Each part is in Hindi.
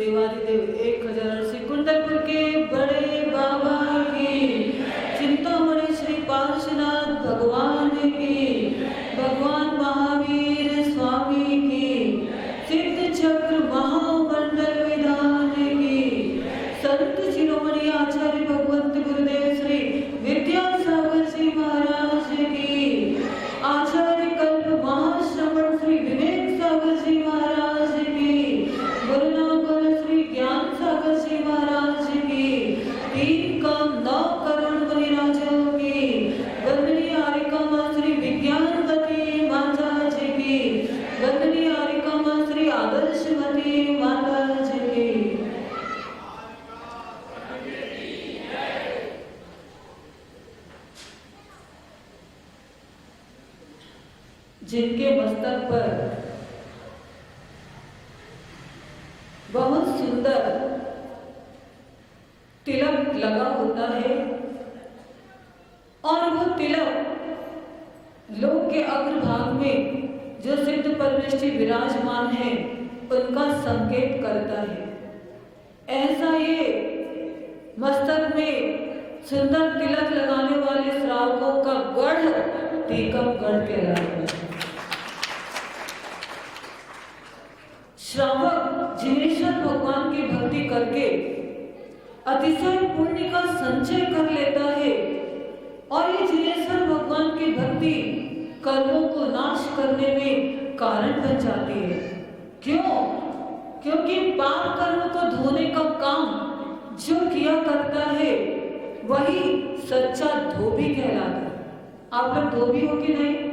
देवादिदेव 1080 कुंडलपुर के बड़े बाबा की, चिंतामणि श्री पार्श्वनाथ भगवान की, भगवान महावीर स्वामी की, सिद्ध चक्र महामंडल विधान की, संत शिरोमणि आचार्य भगवंत गुरुदेव श्री विद्यासागर जी महाराज की, आचार्य कल्प महाश्रवण श्री विवेक सागर जी महाराज की, गुरुनागल श्री ज्ञान सागर जी महाराज की, 3 कम 9 करोड़ मुनिराजों की, वंदनीय आर्यका श्री विज्ञानवती माता जी की, वंदनीय आर्यका श्री आदर्शवती माता जी की। जिनके मस्तक पर बहुत सुंदर तिलक लगा होता है और वो तिलक लोक के अग्रभाग में जो सिद्ध परमेष्ठी विराजमान है उनका संकेत करता है। ऐसा ये मस्तक में सुंदर तिलक लगाने वाले श्रावकों का गढ़ टीकम गढ़ कहलाता है। श्रावक जिनेश्वर भगवान की भक्ति करके अतिशय पुण्य का संचय कर लेता है और ये जिनेश्वर भगवान की भक्ति कर्मों को नाश करने में कारण बन जाती है। क्यों? क्योंकि पाप कर्म को धोने का काम जो किया करता है वही सच्चा धोबी कहलाता है। आप लोग धोबी हो कि नहीं?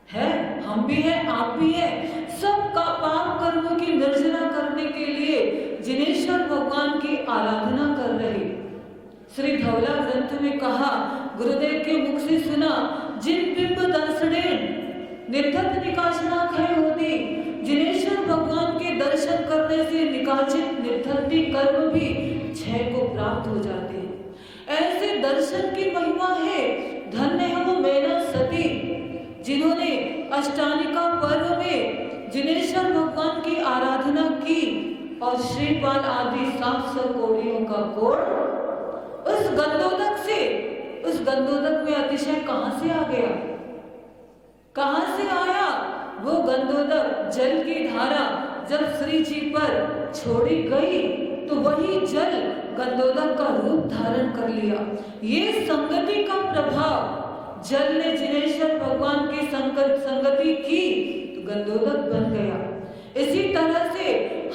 है, हम भी हैं, आप भी हैं। सबका पाप कर्मों की निर्जना करने के लिए जिनेश्वर भगवान की आराधना कर रहे। श्री धवला ग्रंथ में कहा, गुरुदेव के मुख से सुना, जिन बिंब दर्शने निर्धत निकाचना खय होती। जिनेश्वर भगवान के दर्शन करने से निकाचित निर्धति कर्म भी क्षय को प्राप्त हो जाते हैं। ऐसे दर्शन की महिमा है। धन्य है वो मैना सती जिन्होंने अष्टानिका पर्व में जिनेश्वर भगवान की आराधना की और श्रीपाल आदि 700 कोड़ियों का कोड़ उस गंधोदक में अतिशय कहां से आ गया? कहां से आया? वो गंधोदक जल की धारा जब श्री जी पर छोड़ी गई तो वही जल गंधोदक का रूप धारण कर लिया। ये संगति का प्रभाव, जल ने जिनेश्वर भगवान की संगति की तो गंधोदक बन गया। इसी तरह से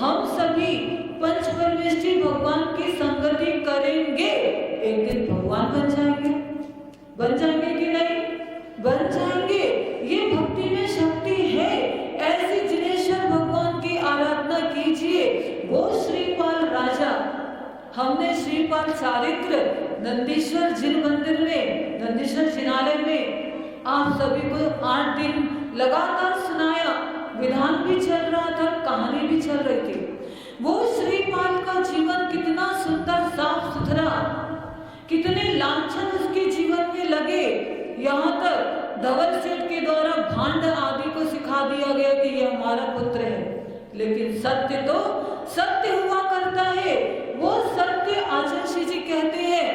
हम सभी पंच परमेष्ठी भगवान की संगति करेंगे, एक दिन भगवान बन जाएंगे। बन जाएंगे कि नहीं? बन जाएंगे। ये भक्ति में शक्ति है। ऐसी जिनेश्वर भगवान की आराधना कीजिए। वो श्रीपाल राजा, हमने श्रीपाल चारित्र नंदीश्वर जिन मंदिर में, नंदीश्वर जिनालय में आप सभी को 8 दिन लगातार सुनाया। विधान भी चल रहा था, कहानी भी चल रही थी। वो श्रीपाल का जीवन कितना सुंदर, साफ सुथरा, कितने लांछन उसके जीवन में लगे। यहाँ तक धवल सेठ के द्वारा भांड आदि को सिखा दिया गया कि यह हमारा पुत्र है, लेकिन सत्य तो सत्य हुआ करता है। वो सत्य आचार्य श्री जी कहते हैं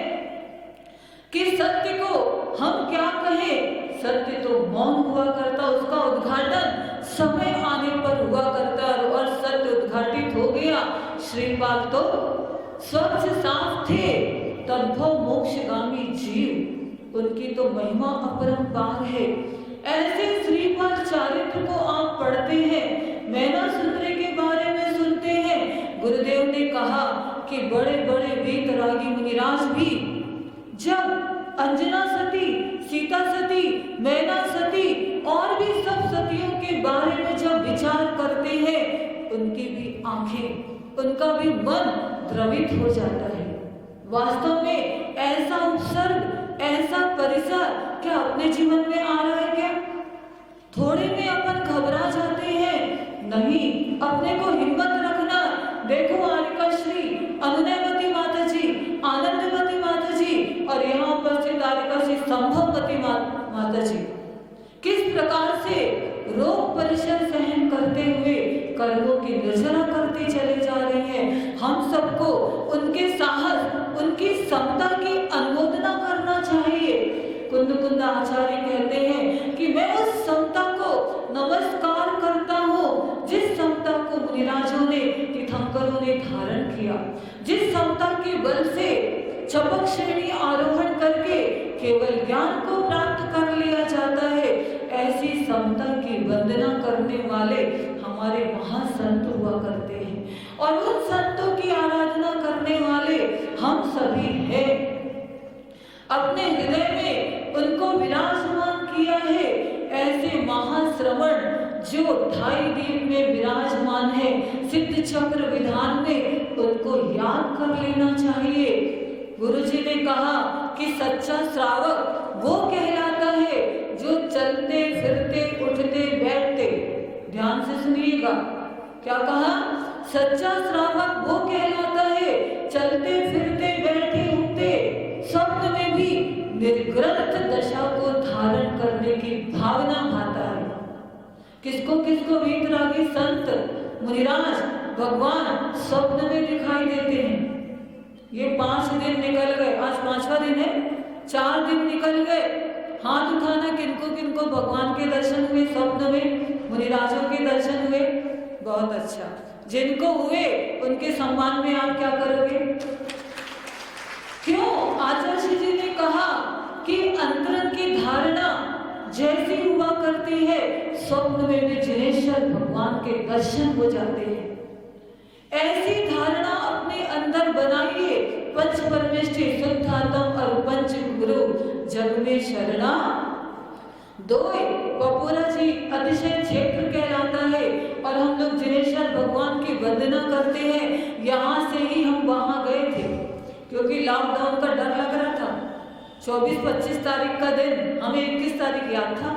कि सत्य को हम क्या कहें, सत्य तो मौन हुआ करता, उसका उद्घाटन समय आने पर हुआ करता और सत्य उद्घाटित हो गया। श्रीपाल तो स्वच्छ साफ थे, तद्भव मोक्षगामी जीव, उनकी तो महिमा अपरंपार है। ऐसे श्रीपाल चारित्र को आप पढ़ते हैं, मैना सूत्र के बारे में सुनते हैं। गुरुदेव ने कहा कि बड़े बड़े वीतरागी मुनिराज भी जब अंजना सती, सीता सती, मैना सती और भी सब सतियों के बारे में जब विचार करते हैं, उनकी भी आंखें, उनका भी मन द्रवित हो जाता है। वास्तव में ऐसा उपसर्ग, ऐसा परिसर क्या अपने जीवन में आ रहा है क्या? थोड़े में अपन घबरा जाते हैं। नहीं, अपने को हिम्मत रखना। देखो आरिका श्री अनुनयवती माता जी, आनंदवती माता जी और यहाँ उपस्थित आरिका श्री संभववती माता जी किस प्रकार से रोग परिसर सहन करते हुए कर्मों की निर्जरा करते चले जा शंकरों ने धारण किया। जिस समता के बल से चपक श्रेणी आरोहण करके केवल ज्ञान को प्राप्त कर लिया जाता है, ऐसी समता की वंदना करने वाले हमारे महासंत हुआ करते हैं और उन संतों की आराधना करने वाले हम सभी हैं। अपने हृदय में उनको विराजमान किया है। ऐसे महाश्रवण जो 2.5 दीप में विराजमान है, सिद्ध चक्र विधान में, उनको याद कर लेना चाहिए। गुरुजी ने कहा कि सच्चा श्रावक वो कहलाता है जो चलते फिरते उठते बैठते, ध्यान से सुनिएगा क्या कहा, सच्चा श्रावक वो कहलाता है चलते फिरते बैठे उठते स्वप्न में भी निर्ग्रंथ दशा को धारण करने की भावना भाता है। किसको किसको वीतरागी संत मुनिराज भगवान स्वप्न में दिखाई देते हैं। ये 5 दिन निकल गए, आज 5वां दिन है, 4 दिन निकल गए। हाथ उठाना किनको किनको भगवान के दर्शन हुए स्वप्न में, मुनिराजों के दर्शन हुए, बहुत अच्छा। जिनको हुए उनके सम्मान में आप क्या करोगे? क्यों? आचार्य जी ने कहा कि अंतरंग की धारणा जैसी हुआ करती है, स्वप्न में भी जिनेश्वर भगवान के दर्शन हो जाते हैं। ऐसी धारणा अपने अंदर बनाइए। पंच परमेष्टि शुद्धात्म और पंच गुरु जग में शरणा दोय। बपोरा जी अतिशय क्षेत्र कहलाता है और हम लोग जिनेश्वर भगवान की वंदना करते हैं। यहाँ से ही हम वहां गए थे क्योंकि लॉकडाउन का डर लग रहा था। 24-25 तारीख का दिन, हमें 21 तारीख याद था,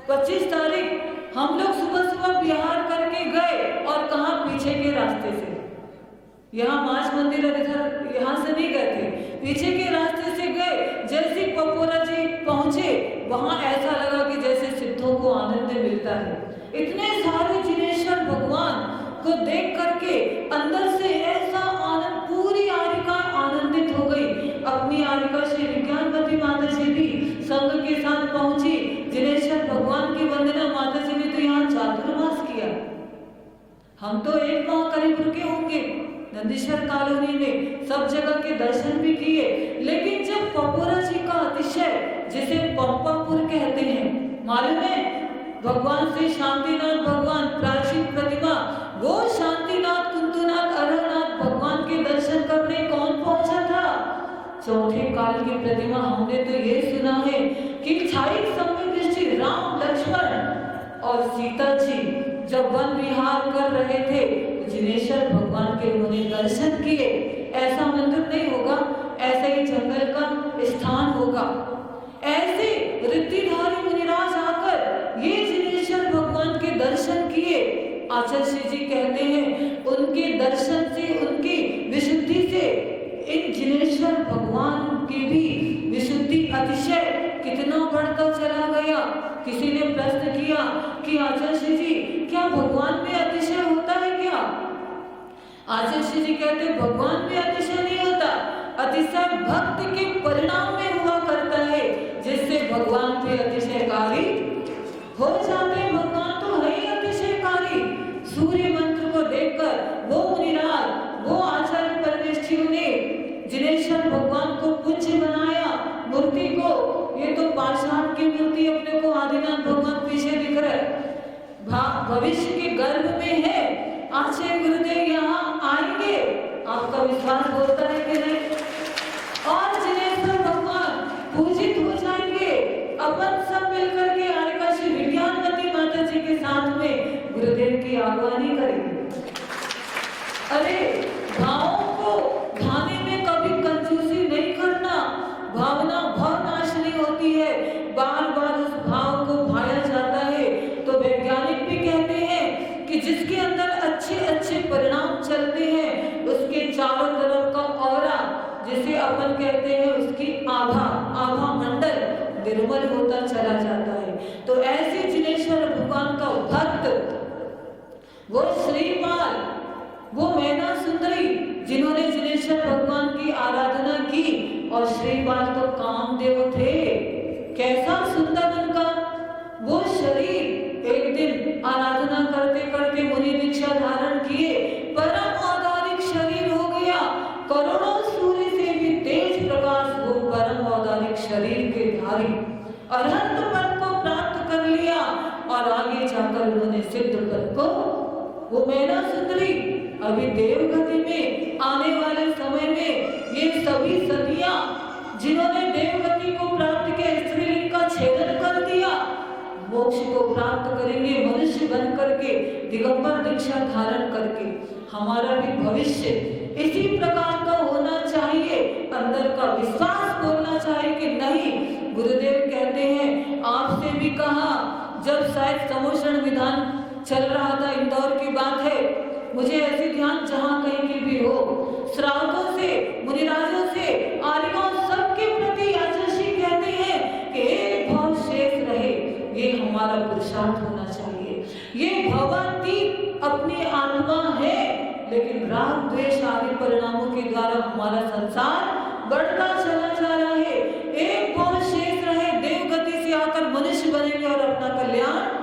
25 तारीख हम लोग सुबह सुबह बिहार करके गए और कहाँ, पीछे के रास्ते से। यहाँ माच मंदिर इधर यहाँ से नहीं गए थे, पीछे के रास्ते से गए। जैसे पपोरा जी पहुंचे वहां ऐसा लगा कि जैसे सिद्धों को आनंद मिलता है। इतने सारे जिनेश्वर भगवान को देख करके अंदर से ऐसा आनंद, पूरी आरिका आनंदित हो गई। अपनी आरिका से विज्ञानवती माता जी भी संघ के साथ पहुंची। जिनेश्वर भगवान की वंदना माता जी ने तो यहाँ चातुर्मास किया। हम तो 1 माह करीब रुके होंगे नंदीश्वर कॉलोनी में, सब जगह के दर्शन भी किए। लेकिन जब पपोरा जी का अतिशय, जिसे पंपापुर कहते हैं, मालूम है, भगवान श्री शांतिनाथ भगवान प्राचीन प्रतिमा, वो शांतिनाथ कुंतुनाथ अरहनाथ भगवान के दर्शन करने कौन पहुंचा था? चौथे काल की प्रतिमा। हमने तो ये सुना है कि छाई समृद्धि राम लक्ष्मण और सीता जी जब वन विहार कर रहे थे, जिनेश्वर भगवान के उन्होंने दर्शन किए। ऐसा मंदिर नहीं होगा, ऐसे ही जंगल का स्थान होगा। ऐसे रिद्धिधारी मुनिराज आकर ये जिनेश्वर भगवान के दर्शन किए। आचार्य जी कहते हैं उनके दर्शन से, उनकी विशुद्धि से इन जिनेश्वर भगवान की भी विशुद्धि अतिशय कितना बढ़ता चला गया। किसी ने प्रश्न किया कि आचार्य जी क्या भगवान में अतिशय होता है क्या? आचार्य जी कहते भगवान में अतिशय नहीं होता, अतिशय भक्त के परिणाम में हुआ करता है, जिससे भगवान पे अतिशयकारी हो जाते हैं। भगवान तो है ही अतिशयकारी। सूर्य मंत्र को देखकर वो मुनिराज, वो आचार्य परमेष्ठियों ने जिनेश्वर भगवान को पूज्य बनाया, मूर्ति को। ये तो पाषाण की मूर्ति अपने को आदिनाथ भगवान पीछे दिख रहे, भविष्य के गर्भ में है। आचार्य गुरुदेव यहाँ आएंगे, आपका विश्वास बोलता है कि नहीं? और जिनेश्वर भगवान पूजित हो जाएंगे। अपन सब मिलकर के आरिका श्री विज्ञानवती माता जी के साथ में गुरुदेव की आगवानी करेंगे। अरे भावों को भाने में कभी कंजूसी नहीं करना। भावना भाव नाशनी होती है, बार बार उस भाव को भाया जाता है। तो वैज्ञानिक भी कहते हैं कि जिसके अंदर अच्छे अच्छे परिणाम चलते हैं, उसके चारों तरफ का ऑरा, जिसे अपन कहते हैं उसकी आभा मंडल निर्मल होता चला जाता है। तो ऐसे जिनेश्वर भगवान का भक्त, वो श्रीपाल, वो मैना सुंदरी, जिन्होंने जिनेश्वर भगवान की आराधना की। और श्रीपाल तो कामदेव थे, कैसा सुंदर उनका वो शरीर। एक दिन आराधना करते करते मुनि दीक्षा धारण किए, वो मैना सुंदरी अभी देवगति में आने वाले समय में ये सभी सतियां जिन्होंने देवगति को प्राप्त किया, स्त्रीलिंग का छेदन कर दिया, मोक्ष को प्राप्त करेंगे मनुष्य बन करके, दिगंबर दीक्षा धारण करके। हमारा भी भविष्य इसी प्रकार का होना चाहिए। अंदर का विश्वास बोलना चाहिए कि नहीं, गुरुदेव कहते हैं आपसे भी कहा, जब शायद समोषण विधान चल रहा था, इंदौर की बात है, मुझे ऐसे ध्यान जहां कहीं की भी हो, श्रावकों से, मुनिराजों से, आर्यों सबके प्रति आचार्य कहते हैं कि एक भाव शेष रहे, ये हमारा पुरुषार्थ होना चाहिए। ये भवातीत अपनी आत्मा है, लेकिन राग द्वेष आदि परिणामों के द्वारा हमारा संसार बढ़ता चला जा रहा है। एक भाव शेष रहे, देवगति से आकर मनुष्य बनेंगे और अपना कल्याण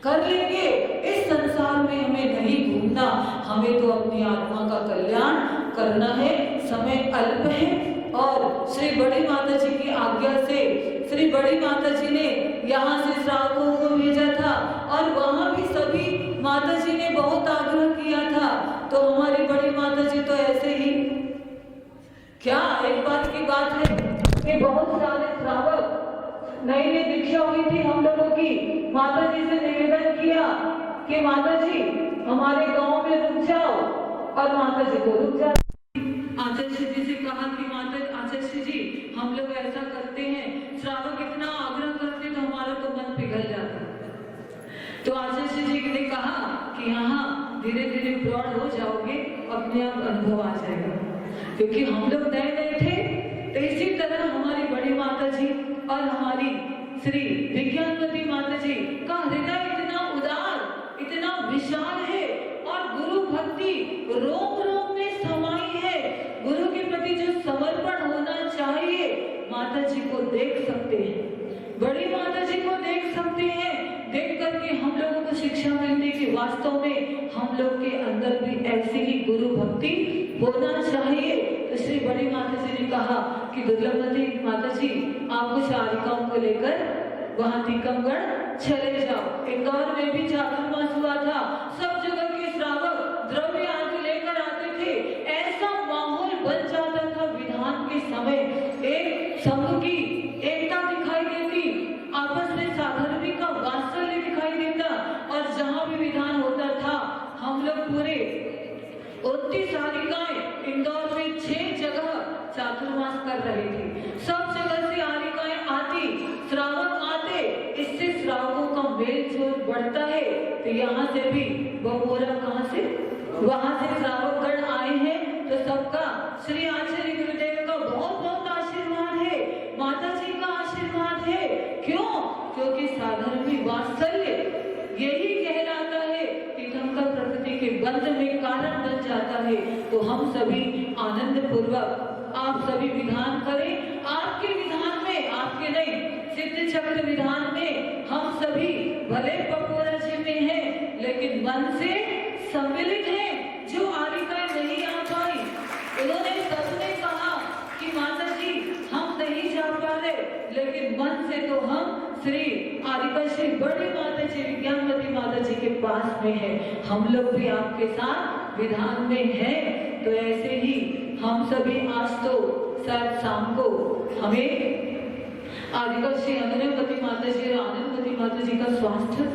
कर लेंगे। इस संसार में हमें नहीं घूमना, हमें तो अपनी आत्मा का कल्याण करना है। समय अल्प है और श्री बड़ी माता जी की आज्ञा से श्री बड़ी माता जी ने यहाँ से श्रावकों को भेजा था और वहाँ भी सभी माता जी ने बहुत आग्रह किया था। तो हमारी बड़ी माता जी तो ऐसे ही, क्या एक बात की बात है कि बहुत सारे श्रावक नई नई दीक्षा हुई थी हम लोगों की, माता जी से निवेदन किया कि माता जी हमारे गांव में रुक जाओ, और माता जी को रुक जाओ। आचार्य जी से कहा कि माता आचार्य जी हम लोग ऐसा करते हैं, श्रावक इतना आग्रह करते तो हमारा तो मन पिघल जाता। तो आचार्य जी ने कहा कि यहाँ धीरे धीरे प्रौढ़ हो जाओगे, अपने आप अनुभव आ जाएगा। क्योंकि हम लोग नए नए थे, तो इसी तरह हमारी बड़ी माता जी और हमारी श्री विज्ञानवती माता जी का हृदय इतना उदार, इतना विशाल है, और गुरु भक्ति रोम रोम में समाई है। गुरु के प्रति जो समर्पण होना चाहिए, माता जी को देख सकते हैं, बड़ी माता जी को देख सकते हैं। देख करके हम लोगों को शिक्षा मिलती है कि वास्तव में हम लोग के अंदर भी ऐसी ही गुरु भक्ति होना चाहिए। तो श्री बड़ी माता जी ने कहा कि दुर्लभवती माता जी आप कुछ आरिकाओं को लेकर वहां टीकमगढ़ चले जाओ। इंदौर में भी चातुर्मास हुआ था, सब जगह के श्रावक द्रव्य आदि लेकर आते थे। ऐसा माहौल बन जाता था विधान के समय, एक संघ की एकता दिखाई देती, आपस में साधर्मी का वात्सल्य दिखाई देता, और जहां भी विधान होता था हम लोग पूरे 29 आरिकाएं इंदौर में 6 जगह चातुर्मास कर रहे थे। सब जगह से आरिकाएं आती, श्रावक आते, इससे श्रावकों का मेल जोल बढ़ता है। तो यहाँ से भी बमोरा कहाँ से, वहां से श्रावकगण आए हैं। तो सबका श्री आचार्य गुरुदेव का बहुत बहुत आशीर्वाद है, माता जी का आशीर्वाद है। क्यों? क्योंकि साधर्मी वात्सल्य यही कहलाता है, तीर्थंकर प्रकृति के बंध में कारण बन जाता है। तो हम सभी आनंद पूर्वक आप सभी विधान करें। आपके विधान में, आपके नहीं, सिद्ध चक्र विधान में हम सभी भले पपोरा जी में हैं, लेकिन मन से सम्मिलित हैं। जो आरिकाएं नहीं आ पाई, उन्होंने सबने कहा कि माता जी हम नहीं जा पा रहे, लेकिन मन से तो हम श्री आरिका श्री बड़ी माता जी विज्ञानवती माता जी के पास में है। हम लोग भी आपके साथ विधान में हैं। तो ऐसे ही हम सभी आज तो शायद शाम को हमें आदिका श्री अनन्यवती माता जी और आनंदवती माता जी का स्वास्थ्य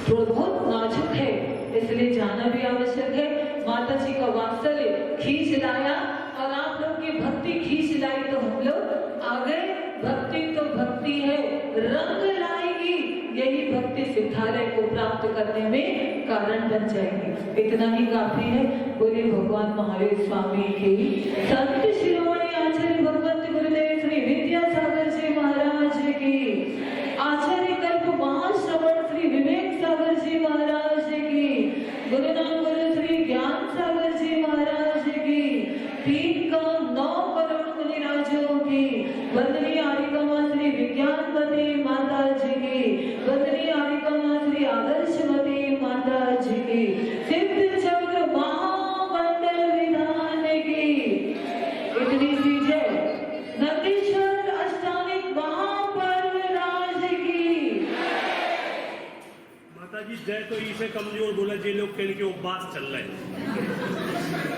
थोड़ा बहुत नाजुक है, इसलिए जाना भी आवश्यक है। माता जी का वात्सल्य खींच लाया और आप लोग की भक्ति खींच लाई, तो हम लोग आ गए। भक्ति तो भक्ति है, रंग लाएगी, यही भक्ति सिद्धालय को प्राप्त करने में कारण बन जाएगी। इतना ही काफी है। बोले भगवान महावीर स्वामी की, संत शिरोमणि आचार्य भगवत गुरुदेव श्री विद्यासागर जी महाराज की, आचार्य कल्प महाश्रवण श्री विवेक सागर जी महाराज की, गुरुनाम गुरु श्री ज्ञान सागर जी महाराज की, 3 करोड़ 9 करोड़ मुनिराजों की, वंदनीय आरिकमा श्री विज्ञानवती माता जी की, वंदनीय आरिकमा श्री आदर्शवती माता जी की, सिद्ध चक्र महामंडल विधान की, इतनी सी जय नंदीश्वर अष्टांगिक महापर्वराज की। माता जी जय तो इसे कमजोर बोला जे लोग कहेंगे उपवास चल रहे हैं।